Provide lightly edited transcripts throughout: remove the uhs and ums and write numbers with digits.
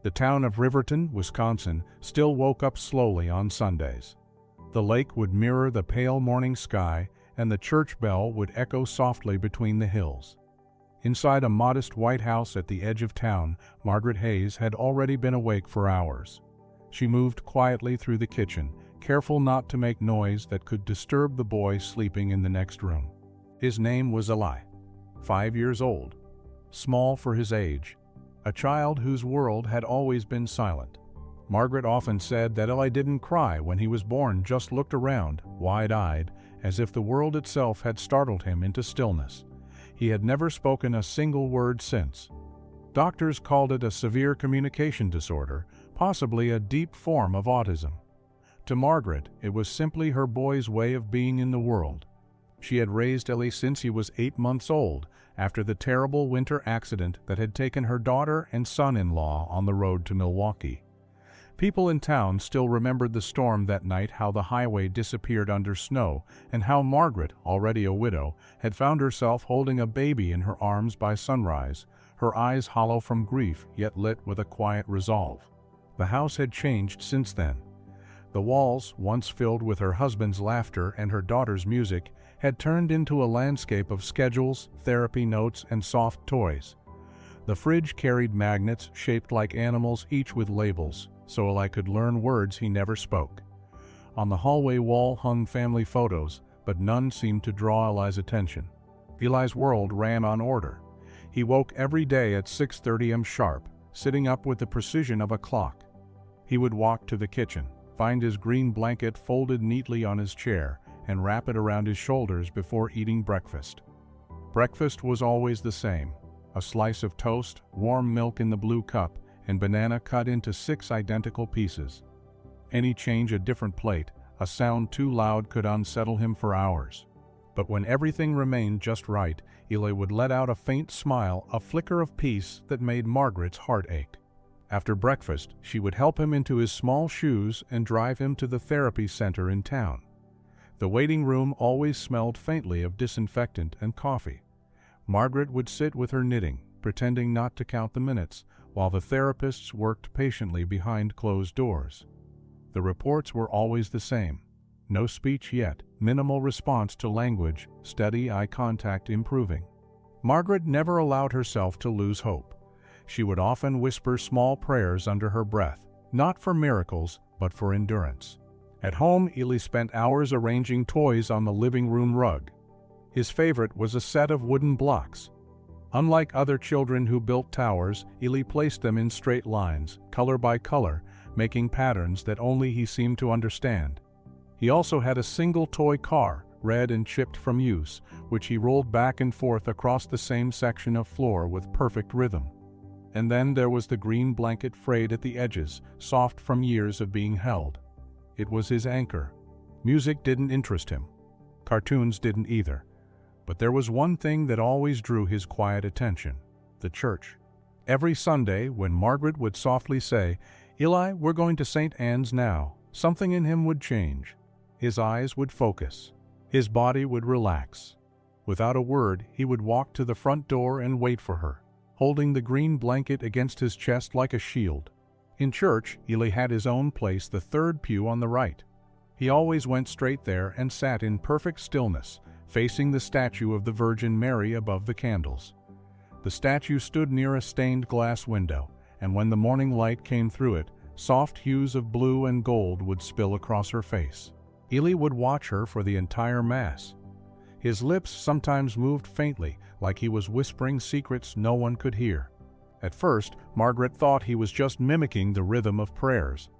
The town of Riverton, Wisconsin, still woke up slowly on Sundays. The lake would mirror the pale morning sky, and the church bell would echo softly between the hills. Inside a modest white house at the edge of town, Margaret Hayes had already been awake for hours. She moved quietly through the kitchen, careful not to make noise that could disturb the boy sleeping in the next room. His name was Eli, 5 years old, small for his age, a child whose world had always been silent. Margaret often said that Eli didn't cry when he was born, just looked around, wide-eyed, as if the world itself had startled him into stillness. He had never spoken a single word since. Doctors called it a severe communication disorder, possibly a deep form of autism. To Margaret, it was simply her boy's way of being in the world. She had raised Eli since he was 8 months old, after the terrible winter accident that had taken her daughter and son-in-law on the road to Milwaukee. People in town still remembered the storm that night, how the highway disappeared under snow, and how Margaret, already a widow, had found herself holding a baby in her arms by sunrise, her eyes hollow from grief yet lit with a quiet resolve. The house had changed since then. The walls, once filled with her husband's laughter and her daughter's music, had turned into a landscape of schedules, therapy notes, and soft toys. The fridge carried magnets shaped like animals, each with labels, so Eli could learn words he never spoke. On the hallway wall hung family photos, but none seemed to draw Eli's attention. Eli's world ran on order. He woke every day at 6:30 a.m. sharp, sitting up with the precision of a clock. He would walk to the kitchen, find his green blanket folded neatly on his chair, and wrap it around his shoulders before eating breakfast. Breakfast was always the same: a slice of toast, warm milk in the blue cup, and banana cut into 6 identical pieces. Any change, a different plate, a sound too loud could unsettle him for hours. But when everything remained just right, Eli would let out a faint smile, a flicker of peace that made Margaret's heart ache. After breakfast, she would help him into his small shoes and drive him to the therapy center in town. The waiting room always smelled faintly of disinfectant and coffee. Margaret would sit with her knitting, pretending not to count the minutes, while the therapists worked patiently behind closed doors. The reports were always the same: no speech yet, minimal response to language, steady eye contact improving. Margaret never allowed herself to lose hope. She would often whisper small prayers under her breath, not for miracles, but for endurance. At home, Eli spent hours arranging toys on the living room rug. His favorite was a set of wooden blocks. Unlike other children who built towers, Eli placed them in straight lines, color by color, making patterns that only he seemed to understand. He also had a single toy car, red and chipped from use, which he rolled back and forth across the same section of floor with perfect rhythm. And then there was the green blanket frayed at the edges, soft from years of being held. It was his anchor. Music didn't interest him. Cartoons didn't either. But there was one thing that always drew his quiet attention: the church. Every Sunday, when Margaret would softly say, "Eli, we're going to St. Anne's now," something in him would change. His eyes would focus. His body would relax. Without a word, he would walk to the front door and wait for her, holding the green blanket against his chest like a shield. In church, Eli had his own place, the third pew on the right. He always went straight there and sat in perfect stillness, facing the statue of the Virgin Mary above the candles. The statue stood near a stained glass window, and when the morning light came through it, soft hues of blue and gold would spill across her face. Eli would watch her for the entire Mass. His lips sometimes moved faintly, like he was whispering secrets no one could hear. At first, Margaret thought he was just mimicking the rhythm of prayers.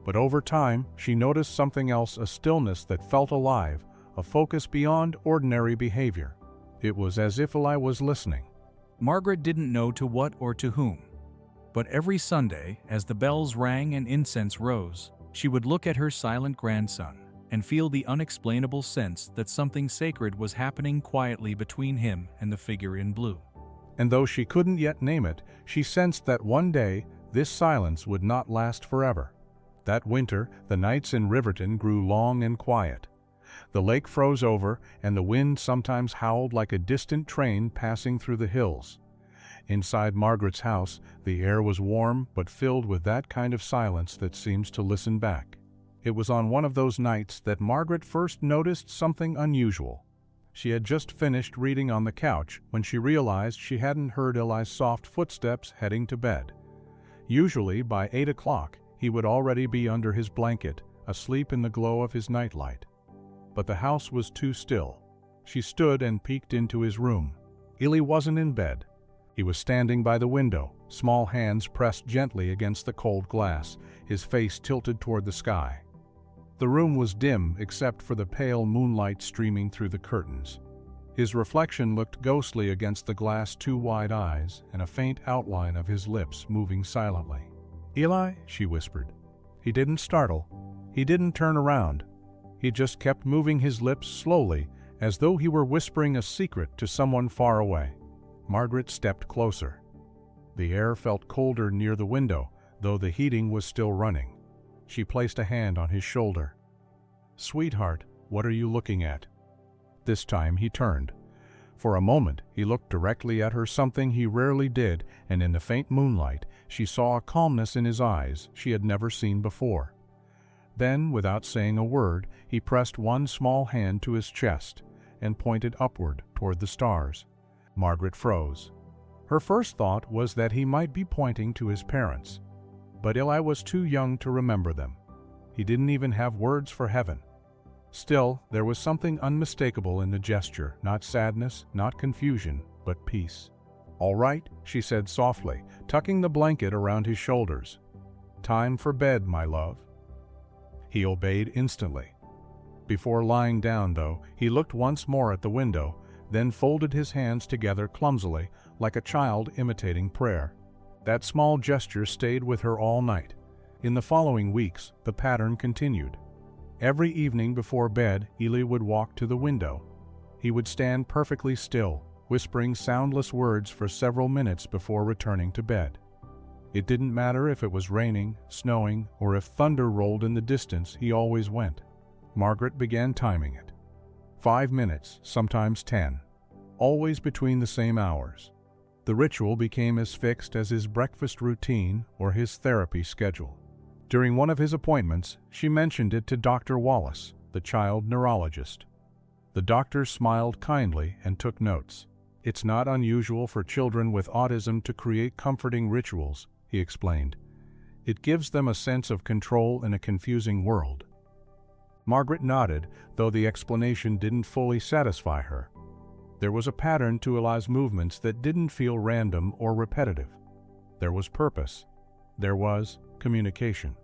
But over time, she noticed something else, a stillness that felt alive, a focus beyond ordinary behavior. It was as if Eli was listening. Margaret didn't know to what or to whom. But every Sunday, as the bells rang and incense rose, she would look at her silent grandson and feel the unexplainable sense that something sacred was happening quietly between him and the figure in blue. And though she couldn't yet name it, she sensed that one day this silence would not last forever. That winter, the nights in Riverton grew long and quiet. The lake froze over, and the wind sometimes howled like a distant train passing through the hills. Inside Margaret's house, the air was warm but filled with that kind of silence that seems to listen back. It was on one of those nights that Margaret first noticed something unusual. She had just finished reading on the couch when she realized she hadn't heard Eli's soft footsteps heading to bed. Usually, by 8 o'clock, he would already be under his blanket, asleep in the glow of his nightlight. But the house was too still. She stood and peeked into his room. Eli wasn't in bed. He was standing by the window, small hands pressed gently against the cold glass, his face tilted toward the sky. The room was dim except for the pale moonlight streaming through the curtains. His reflection looked ghostly against the glass two wide eyes and a faint outline of his lips moving silently. "Eli," she whispered. He didn't startle. He didn't turn around. He just kept moving his lips slowly, as though he were whispering a secret to someone far away. Margaret stepped closer. The air felt colder near the window, though the heating was still running. She placed a hand on his shoulder. "Sweetheart, what are you looking at?" This time he turned. For a moment he looked directly at her, something he rarely did, and in the faint moonlight she saw a calmness in his eyes she had never seen before. Then, without saying a word, he pressed one small hand to his chest and pointed upward toward the stars. Margaret froze. Her first thought was that he might be pointing to his parents. But Eli was too young to remember them. He didn't even have words for heaven. Still, there was something unmistakable in the gesture, not sadness, not confusion, but peace. "All right," she said softly, tucking the blanket around his shoulders. "Time for bed, my love." He obeyed instantly. Before lying down, though, he looked once more at the window, then folded his hands together clumsily, like a child imitating prayer. That small gesture stayed with her all night. In the following weeks, the pattern continued. Every evening before bed, Eli would walk to the window. He would stand perfectly still, whispering soundless words for several minutes before returning to bed. It didn't matter if it was raining, snowing, or if thunder rolled in the distance, he always went. Margaret began timing it. 5 minutes, sometimes 10. Always between the same hours. The ritual became as fixed as his breakfast routine or his therapy schedule. During one of his appointments, she mentioned it to Dr. Wallace, the child neurologist. The doctor smiled kindly and took notes. "It's not unusual for children with autism to create comforting rituals," he explained. "It gives them a sense of control in a confusing world." Margaret nodded, though the explanation didn't fully satisfy her. There was a pattern to Eli's movements that didn't feel random or repetitive. There was purpose. There was communication.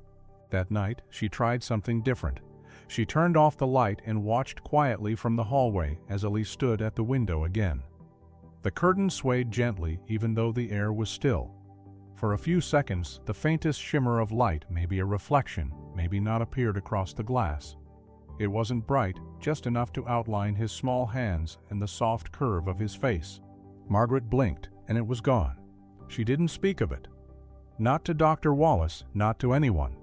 That night, she tried something different. She turned off the light and watched quietly from the hallway as Eli stood at the window again. The curtain swayed gently even though the air was still. For a few seconds, the faintest shimmer of light, maybe a reflection, maybe not, appeared across the glass. It wasn't bright, just enough to outline his small hands and the soft curve of his face. Margaret blinked, and it was gone. She didn't speak of it. Not to Dr. Wallace, not to anyone.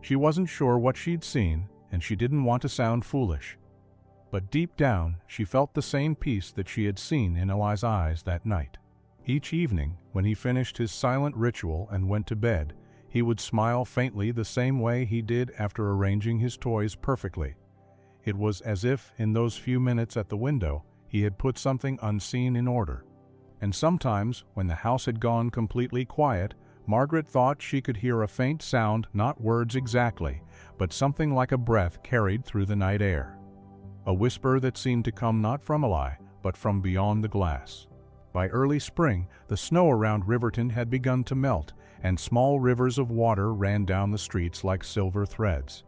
She wasn't sure what she'd seen, and she didn't want to sound foolish. But deep down, she felt the same peace that she had seen in Eli's eyes that night. Each evening, when he finished his silent ritual and went to bed, he would smile faintly the same way he did after arranging his toys perfectly. It was as if, in those few minutes at the window, he had put something unseen in order. And sometimes, when the house had gone completely quiet, Margaret thought she could hear a faint sound, not words exactly, but something like a breath carried through the night air. A whisper that seemed to come not from Eli, but from beyond the glass. By early spring, the snow around Riverton had begun to melt, and small rivers of water ran down the streets like silver threads.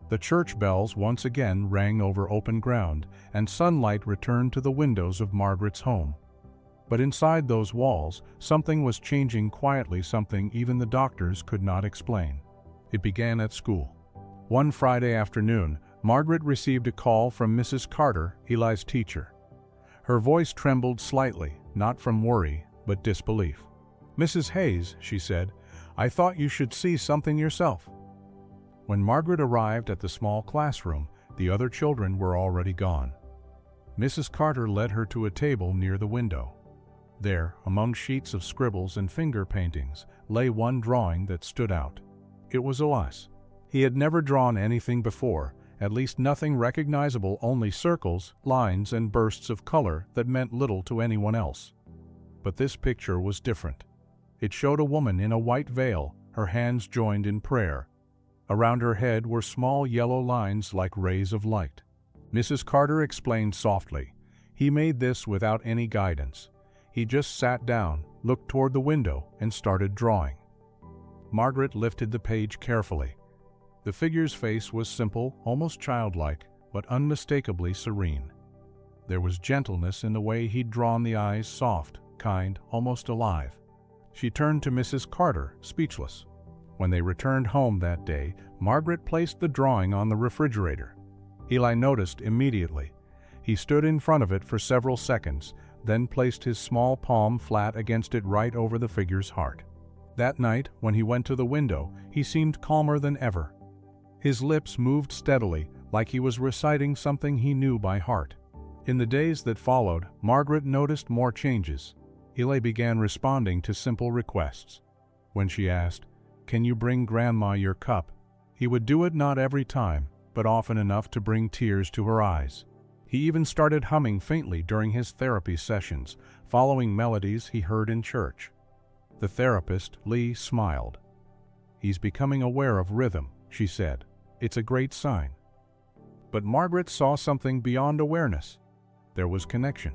The church bells once again rang over open ground, and sunlight returned to the windows of Margaret's home. But inside those walls, something was changing quietly, something even the doctors could not explain. It began at school. One Friday afternoon, Margaret received a call from Mrs. Carter, Eli's teacher. Her voice trembled slightly, not from worry, but disbelief. "Mrs. Hayes," she said, "I thought you should see something yourself." When Margaret arrived at the small classroom, the other children were already gone. Mrs. Carter led her to a table near the window. There, among sheets of scribbles and finger paintings, lay one drawing that stood out. It was Eli's. He had never drawn anything before, at least nothing recognizable, only circles, lines, and bursts of color that meant little to anyone else. But this picture was different. It showed a woman in a white veil, her hands joined in prayer. Around her head were small yellow lines like rays of light. Mrs. Carter explained softly, "He made this without any guidance. He just sat down, looked toward the window, and started drawing." Margaret lifted the page carefully. The figure's face was simple, almost childlike, but unmistakably serene. There was gentleness in the way he'd drawn the eyes, soft, kind, almost alive. She turned to Mrs. Carter, speechless. When they returned home that day, Margaret placed the drawing on the refrigerator. Eli noticed immediately. He stood in front of it for several seconds, then placed his small palm flat against it right over the figure's heart. That night, when he went to the window, he seemed calmer than ever. His lips moved steadily, like he was reciting something he knew by heart. In the days that followed, Margaret noticed more changes. Eli began responding to simple requests. When she asked, "Can you bring Grandma your cup?" he would do it not every time, but often enough to bring tears to her eyes. He even started humming faintly during his therapy sessions, following melodies he heard in church. The therapist, Lee, smiled. "He's becoming aware of rhythm," she said. "It's a great sign." But Margaret saw something beyond awareness. There was connection.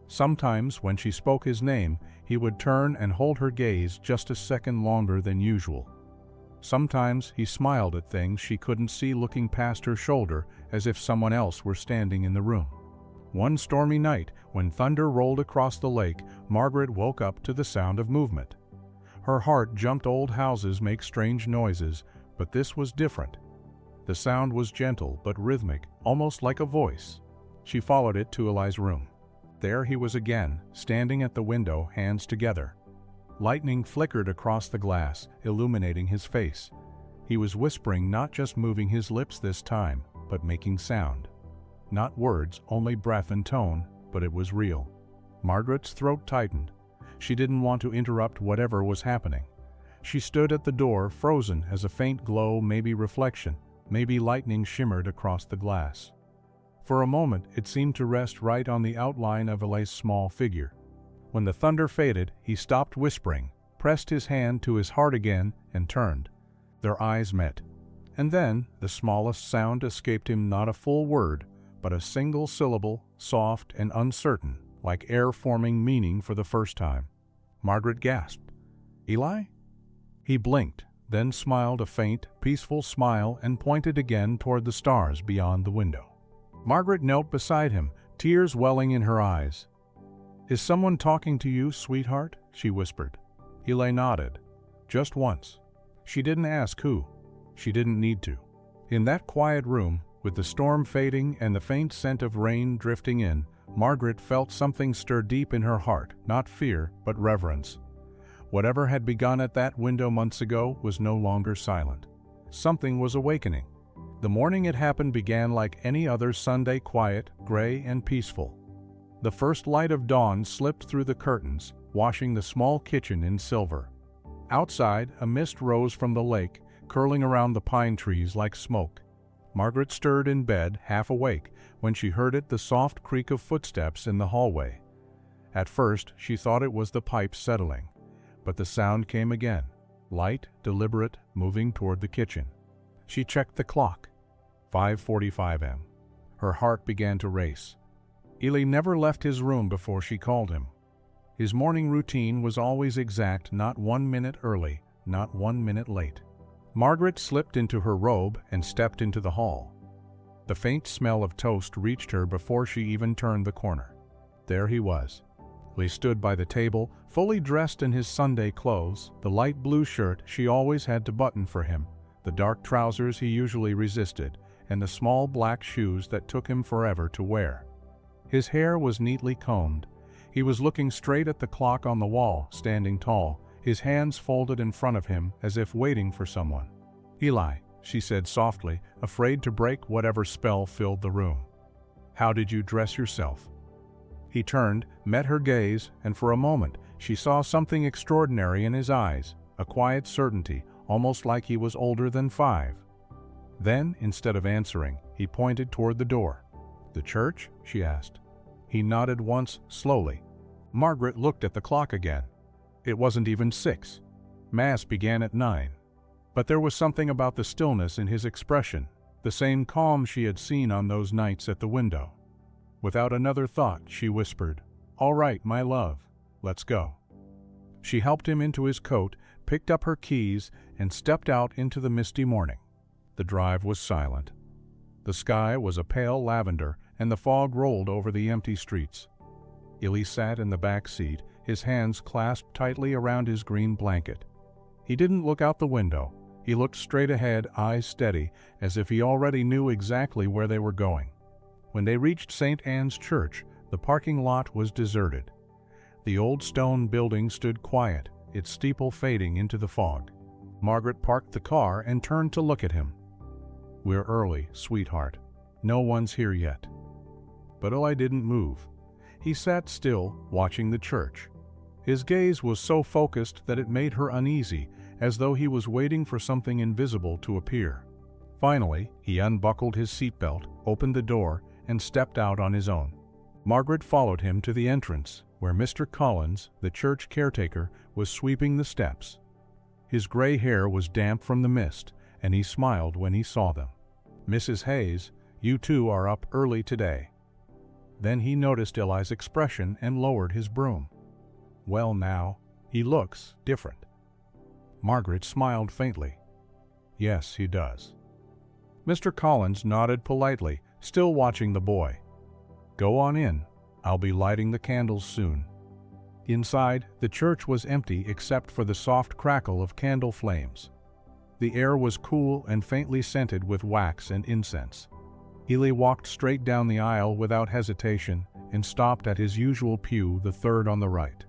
Sometimes, when she spoke his name, he would turn and hold her gaze just a second longer than usual. Sometimes he smiled at things she couldn't see, looking past her shoulder as if someone else were standing in the room. One stormy night, when thunder rolled across the lake, Margaret woke up to the sound of movement. Her heart jumped. Old houses make strange noises, but this was different. The sound was gentle but rhythmic, almost like a voice. She followed it to Eli's room. There he was again, standing at the window, hands together. Lightning flickered across the glass, illuminating his face. He was whispering, not just moving his lips this time, but making sound. Not words, only breath and tone, but it was real. Margaret's throat tightened. She didn't want to interrupt whatever was happening. She stood at the door, frozen as a faint glow, maybe reflection, maybe lightning, shimmered across the glass. For a moment, it seemed to rest right on the outline of Eli's small figure. When the thunder faded, he stopped whispering, pressed his hand to his heart again, and turned. Their eyes met. And then, the smallest sound escaped him, not a full word, but a single syllable, soft and uncertain, like air forming meaning for the first time. Margaret gasped. "Eli?" He blinked, then smiled a faint, peaceful smile and pointed again toward the stars beyond the window. Margaret knelt beside him, tears welling in her eyes. "Is someone talking to you, sweetheart?" she whispered. Eli nodded. "Just once." She didn't ask who. She didn't need to. In that quiet room, with the storm fading and the faint scent of rain drifting in, Margaret felt something stir deep in her heart, not fear, but reverence. Whatever had begun at that window months ago was no longer silent. Something was awakening. The morning it happened began like any other Sunday, quiet, gray, and peaceful. The first light of dawn slipped through the curtains, washing the small kitchen in silver. Outside, a mist rose from the lake, curling around the pine trees like smoke. Margaret stirred in bed, half awake, when she heard the soft creak of footsteps in the hallway. At first, she thought it was the pipes settling, but the sound came again, light, deliberate, moving toward the kitchen. She checked the clock. 5:45 a.m. Her heart began to race. Eli never left his room before she called him. His morning routine was always exact, not 1 minute early, not 1 minute late. Margaret slipped into her robe and stepped into the hall. The faint smell of toast reached her before she even turned the corner. There he was. He stood by the table, fully dressed in his Sunday clothes, the light blue shirt she always had to button for him, the dark trousers he usually resisted, and the small black shoes that took him forever to wear. His hair was neatly combed. He was looking straight at the clock on the wall, standing tall, his hands folded in front of him as if waiting for someone. "Eli," she said softly, afraid to break whatever spell filled the room. "How did you dress yourself?" He turned, met her gaze, and for a moment she saw something extraordinary in his eyes, a quiet certainty, almost like he was older than 5. Then, instead of answering, he pointed toward the door. "The church?" she asked. He nodded once, slowly. Margaret looked at the clock again. It wasn't even 6. Mass began at 9. But there was something about the stillness in his expression, the same calm she had seen on those nights at the window. Without another thought, she whispered, "All right, my love, let's go." She helped him into his coat, picked up her keys, and stepped out into the misty morning. The drive was silent. The sky was a pale lavender, and the fog rolled over the empty streets. Illy sat in the back seat, his hands clasped tightly around his green blanket. He didn't look out the window. He looked straight ahead, eyes steady, as if he already knew exactly where they were going. When they reached St. Anne's Church, the parking lot was deserted. The old stone building stood quiet, its steeple fading into the fog. Margaret parked the car and turned to look at him. "We're early, sweetheart. No one's here yet." But Eli didn't move. He sat still, watching the church. His gaze was so focused that it made her uneasy, as though he was waiting for something invisible to appear. Finally, he unbuckled his seatbelt, opened the door, and stepped out on his own. Margaret followed him to the entrance, where Mr. Collins, the church caretaker, was sweeping the steps. His gray hair was damp from the mist, and he smiled when he saw them. "Mrs. Hayes, you two are up early today." Then he noticed Eli's expression and lowered his broom. "Well now, he looks different." Margaret smiled faintly. "Yes, he does." Mr. Collins nodded politely, still watching the boy. "Go on in. I'll be lighting the candles soon." Inside, the church was empty except for the soft crackle of candle flames. The air was cool and faintly scented with wax and incense. Eli walked straight down the aisle without hesitation and stopped at his usual pew, the third on the right.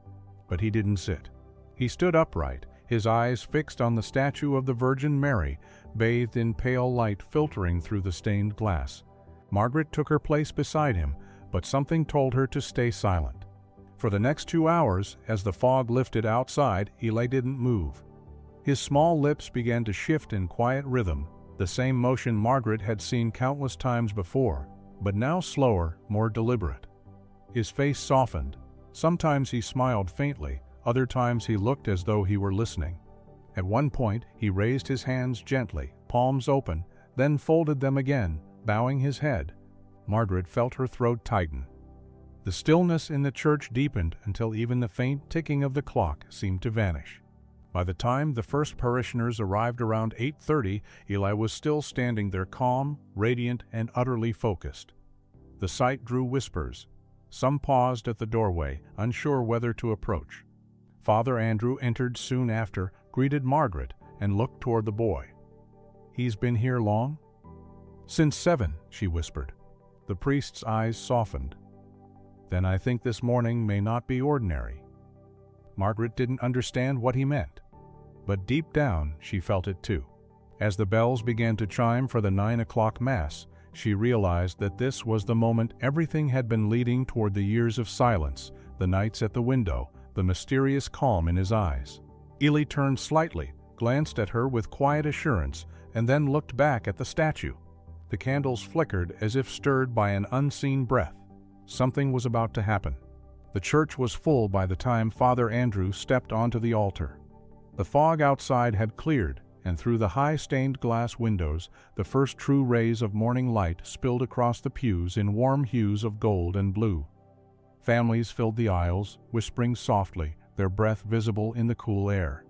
But he didn't sit. He stood upright, his eyes fixed on the statue of the Virgin Mary, bathed in pale light filtering through the stained glass. Margaret took her place beside him, but something told her to stay silent. For the next 2 hours, as the fog lifted outside, Eli didn't move. His small lips began to shift in quiet rhythm, the same motion Margaret had seen countless times before, but now slower, more deliberate. His face softened. Sometimes he smiled faintly, other times he looked as though he were listening. At one point, he raised his hands gently, palms open, then folded them again, bowing his head. Margaret felt her throat tighten. The stillness in the church deepened until even the faint ticking of the clock seemed to vanish. By the time the first parishioners arrived around 8:30, Eli was still standing there calm, radiant, and utterly focused. The sight drew whispers. Some paused at the doorway, unsure whether to approach. Father Andrew entered soon after, greeted Margaret, and looked toward the boy. "He's been here long?" "Since 7, she whispered. The priest's eyes softened. "Then I think this morning may not be ordinary." Margaret didn't understand what he meant, but deep down she felt it too. As the bells began to chime for the 9 o'clock Mass, she realized that this was the moment everything had been leading toward: the years of silence, the nights at the window, the mysterious calm in his eyes. Eli turned slightly, glanced at her with quiet assurance, and then looked back at the statue. The candles flickered as if stirred by an unseen breath. Something was about to happen. The church was full by the time Father Andrew stepped onto the altar. The fog outside had cleared, and through the high stained glass windows, the first true rays of morning light spilled across the pews in warm hues of gold and blue. Families filled the aisles, whispering softly, their breath visible in the cool air.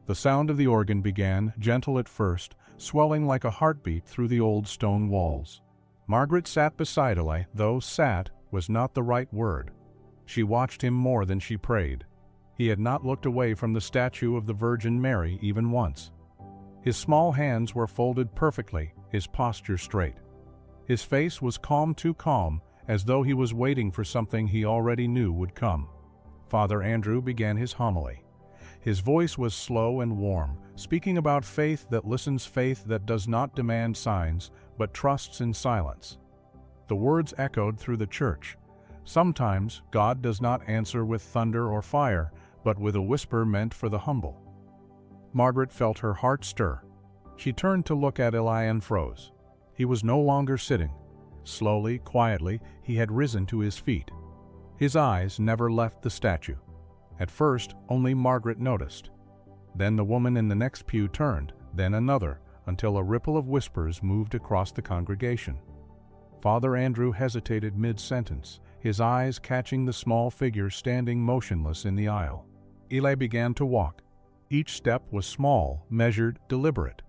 The sound of the organ began, gentle at first, swelling like a heartbeat through the old stone walls. Margaret sat beside Eli, though "sat" was not the right word. She watched him more than she prayed. He had not looked away from the statue of the Virgin Mary even once. His small hands were folded perfectly, his posture straight. His face was calm, too calm, as though he was waiting for something he already knew would come. Father Andrew began his homily. His voice was slow and warm, speaking about faith that listens, faith that does not demand signs, but trusts in silence. The words echoed through the church. Sometimes God does not answer with thunder or fire, but with a whisper meant for the humble. Margaret felt her heart stir. She turned to look at Eli and froze. He was no longer sitting. Slowly, quietly, he had risen to his feet. His eyes never left the statue. At first, only Margaret noticed. Then the woman in the next pew turned, then another, until a ripple of whispers moved across the congregation. Father Andrew hesitated mid-sentence, his eyes catching the small figure standing motionless in the aisle. Eli began to walk. Each step was small, measured, deliberate.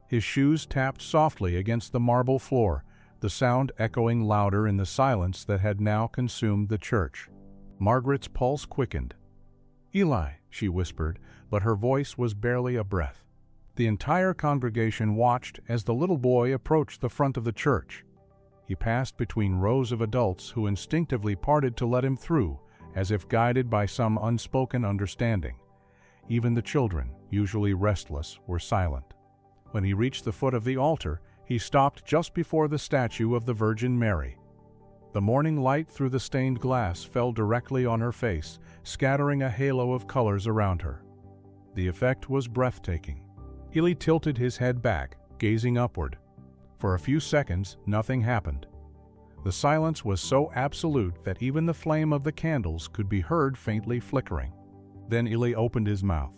His shoes tapped softly against the marble floor, the sound echoing louder in the silence that had now consumed the church. Margaret's pulse quickened. "Eli," she whispered, but her voice was barely a breath. The entire congregation watched as the little boy approached the front of the church. He passed between rows of adults who instinctively parted to let him through, as if guided by some unspoken understanding. Even the children, usually restless, were silent. When he reached the foot of the altar, he stopped just before the statue of the Virgin Mary. The morning light through the stained glass fell directly on her face, scattering a halo of colors around her. The effect was breathtaking. Eli tilted his head back, gazing upward. For a few seconds, nothing happened. The silence was so absolute that even the flame of the candles could be heard faintly flickering. Then Eli opened his mouth.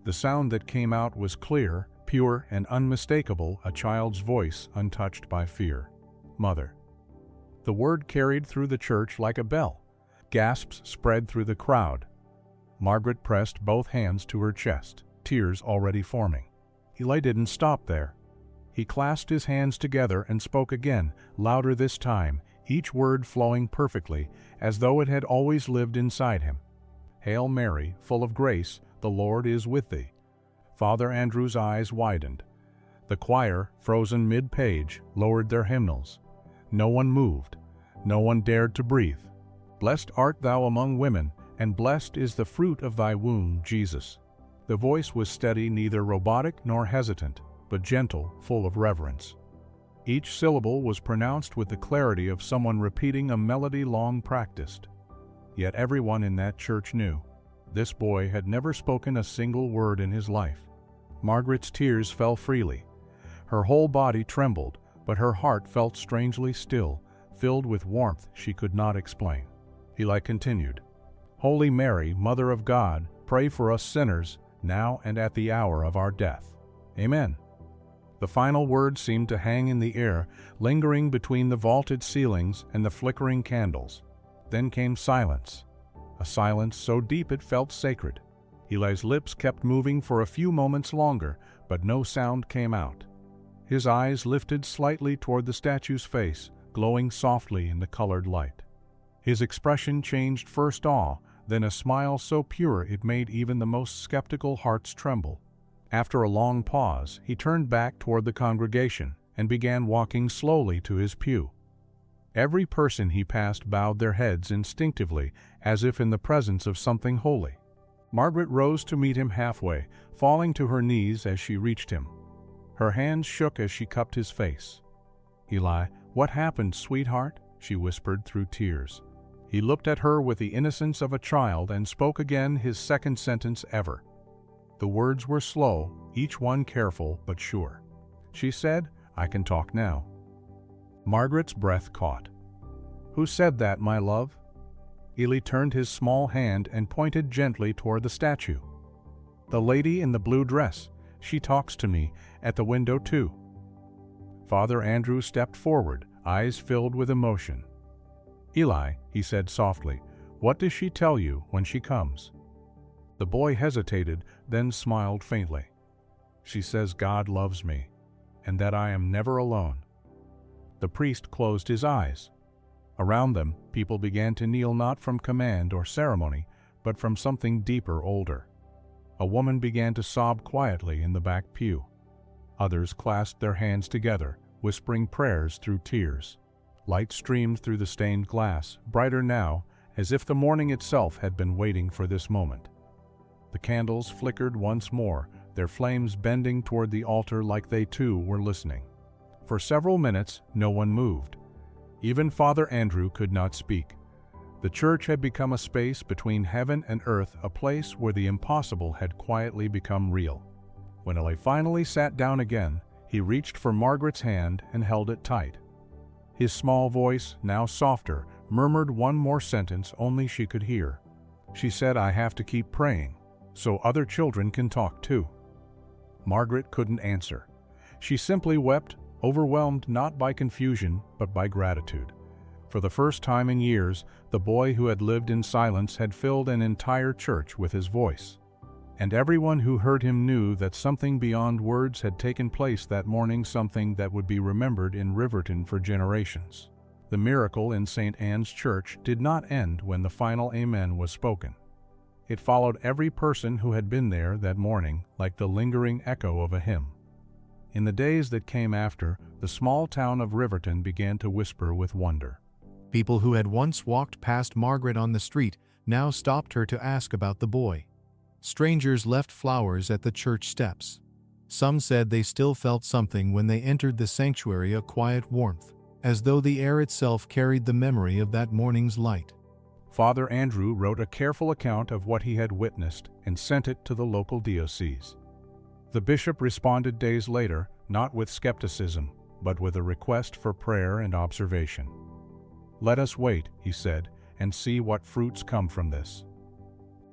The sound that came out was clear, pure, and unmistakable, a child's voice untouched by fear. "Mother." The word carried through the church like a bell. Gasps spread through the crowd. Margaret pressed both hands to her chest, tears already forming. Eli didn't stop there. He clasped his hands together and spoke again, louder this time, each word flowing perfectly, as though it had always lived inside him. "Hail Mary, full of grace, the Lord is with thee." Father Andrew's eyes widened. The choir, frozen mid-page, lowered their hymnals. No one moved. No one dared to breathe. "Blessed art thou among women, and blessed is the fruit of thy womb, Jesus." The voice was steady, neither robotic nor hesitant, but gentle, full of reverence. Each syllable was pronounced with the clarity of someone repeating a melody long practiced. Yet everyone in that church knew. This boy had never spoken a single word in his life. Margaret's tears fell freely. Her whole body trembled, but her heart felt strangely still, filled with warmth she could not explain. Eli continued, "Holy Mary, Mother of God, pray for us sinners, now and at the hour of our death. Amen." The final word seemed to hang in the air, lingering between the vaulted ceilings and the flickering candles. Then came silence, a silence so deep it felt sacred. Eli's lips kept moving for a few moments longer, but no sound came out. His eyes lifted slightly toward the statue's face, glowing softly in the colored light. His expression changed, first awe, then a smile so pure it made even the most skeptical hearts tremble. After a long pause, he turned back toward the congregation and began walking slowly to his pew. Every person he passed bowed their heads instinctively, as if in the presence of something holy. Margaret rose to meet him halfway, falling to her knees as she reached him. Her hands shook as she cupped his face. "Eli, what happened, sweetheart?" she whispered through tears. He looked at her with the innocence of a child and spoke again, his second sentence ever. The words were slow, each one careful but sure. She said, "I can talk now." Margaret's breath caught. "Who said that, my love?" Eli turned his small hand and pointed gently toward the statue. "The lady in the blue dress. She talks to me, at the window too." Father Andrew stepped forward, eyes filled with emotion. "Eli," he said softly, "what does she tell you when she comes?" The boy hesitated, then smiled faintly. "She says God loves me, and that I am never alone." The priest closed his eyes. Around them, people began to kneel, not from command or ceremony, but from something deeper, older. A woman began to sob quietly in the back pew. Others clasped their hands together, whispering prayers through tears. Light streamed through the stained glass, brighter now, as if the morning itself had been waiting for this moment. The candles flickered once more, their flames bending toward the altar like they too were listening. For several minutes, no one moved. Even Father Andrew could not speak. The church had become a space between heaven and earth, a place where the impossible had quietly become real. When Eli finally sat down again, he reached for Margaret's hand and held it tight. His small voice, now softer, murmured one more sentence only she could hear. She said, "I have to keep praying, so other children can talk too." Margaret couldn't answer. She simply wept, overwhelmed not by confusion, but by gratitude. For the first time in years, the boy who had lived in silence had filled an entire church with his voice. And everyone who heard him knew that something beyond words had taken place that morning, something that would be remembered in Riverton for generations. The miracle in St. Anne's Church did not end when the final amen was spoken. It followed every person who had been there that morning like the lingering echo of a hymn. In the days that came after, the small town of Riverton began to whisper with wonder. People who had once walked past Margaret on the street now stopped her to ask about the boy. Strangers left flowers at the church steps. Some said they still felt something when they entered the sanctuary, a quiet warmth, as though the air itself carried the memory of that morning's light. Father Andrew wrote a careful account of what he had witnessed and sent it to the local diocese. The bishop responded days later, not with skepticism, but with a request for prayer and observation. "Let us wait," he said, "and see what fruits come from this."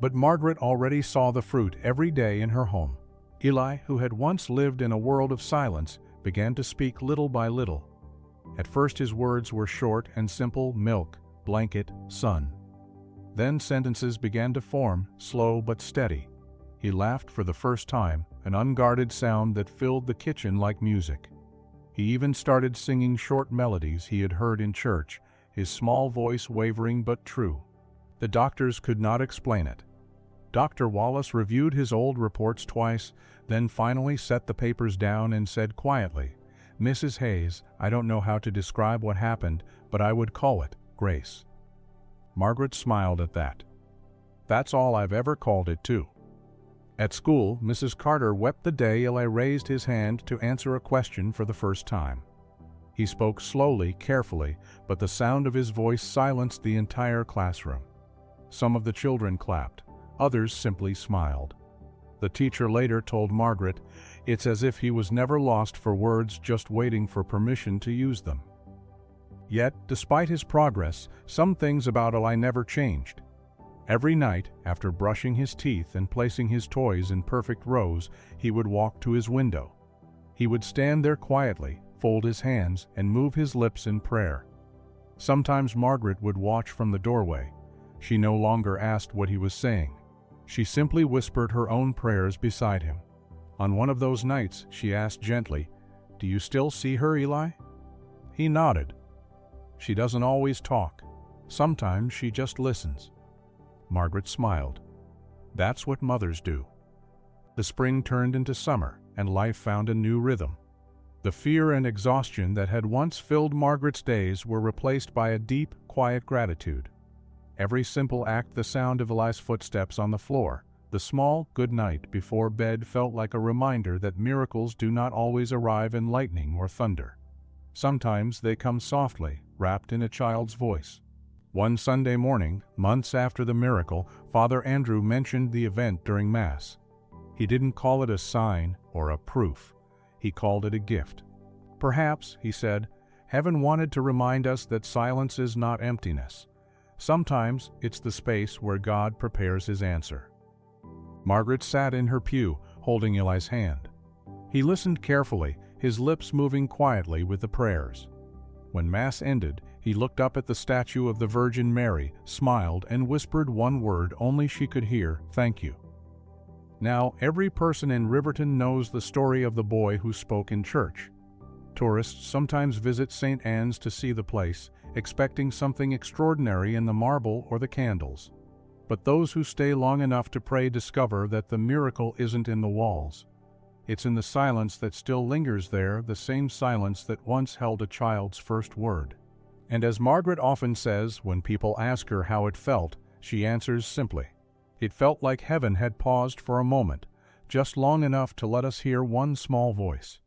But Margaret already saw the fruit every day in her home. Eli, who had once lived in a world of silence, began to speak little by little. At first his words were short and simple: milk, blanket, sun. Then sentences began to form, slow but steady. He laughed for the first time, an unguarded sound that filled the kitchen like music. He even started singing short melodies he had heard in church, his small voice wavering but true. The doctors could not explain it. Dr. Wallace reviewed his old reports twice, then finally set the papers down and said quietly, "Mrs. Hayes, I don't know how to describe what happened, but I would call it grace." Margaret smiled at that. "That's all I've ever called it too." At school, Mrs. Carter wept the day Eli raised his hand to answer a question for the first time. He spoke slowly, carefully, but the sound of his voice silenced the entire classroom. Some of the children clapped, others simply smiled. The teacher later told Margaret, "It's as if he was never lost for words, just waiting for permission to use them." Yet, despite his progress, some things about Eli never changed. Every night, after brushing his teeth and placing his toys in perfect rows, he would walk to his window. He would stand there quietly, fold his hands, and move his lips in prayer. Sometimes Margaret would watch from the doorway. She no longer asked what he was saying. She simply whispered her own prayers beside him. On one of those nights, she asked gently, "Do you still see her, Eli?" He nodded. "She doesn't always talk. Sometimes she just listens." Margaret smiled. "That's what mothers do." The spring turned into summer, and life found a new rhythm. The fear and exhaustion that had once filled Margaret's days were replaced by a deep, quiet gratitude. Every simple act, the sound of Eli's footsteps on the floor, the small good night before bed, felt like a reminder that miracles do not always arrive in lightning or thunder. Sometimes they come softly, wrapped in a child's voice. One Sunday morning, months after the miracle, Father Andrew mentioned the event during Mass. He didn't call it a sign or a proof. He called it a gift. "Perhaps," he said, "heaven wanted to remind us that silence is not emptiness. Sometimes it's the space where God prepares his answer." Margaret sat in her pew, holding Eli's hand. He listened carefully, his lips moving quietly with the prayers. When Mass ended, he looked up at the statue of the Virgin Mary, smiled, and whispered one word only she could hear: "Thank you." Now, every person in Riverton knows the story of the boy who spoke in church. Tourists sometimes visit St. Anne's to see the place, expecting something extraordinary in the marble or the candles. But those who stay long enough to pray discover that the miracle isn't in the walls. It's in the silence that still lingers there, the same silence that once held a child's first word. And as Margaret often says, when people ask her how it felt, she answers simply, "It felt like heaven had paused for a moment, just long enough to let us hear one small voice."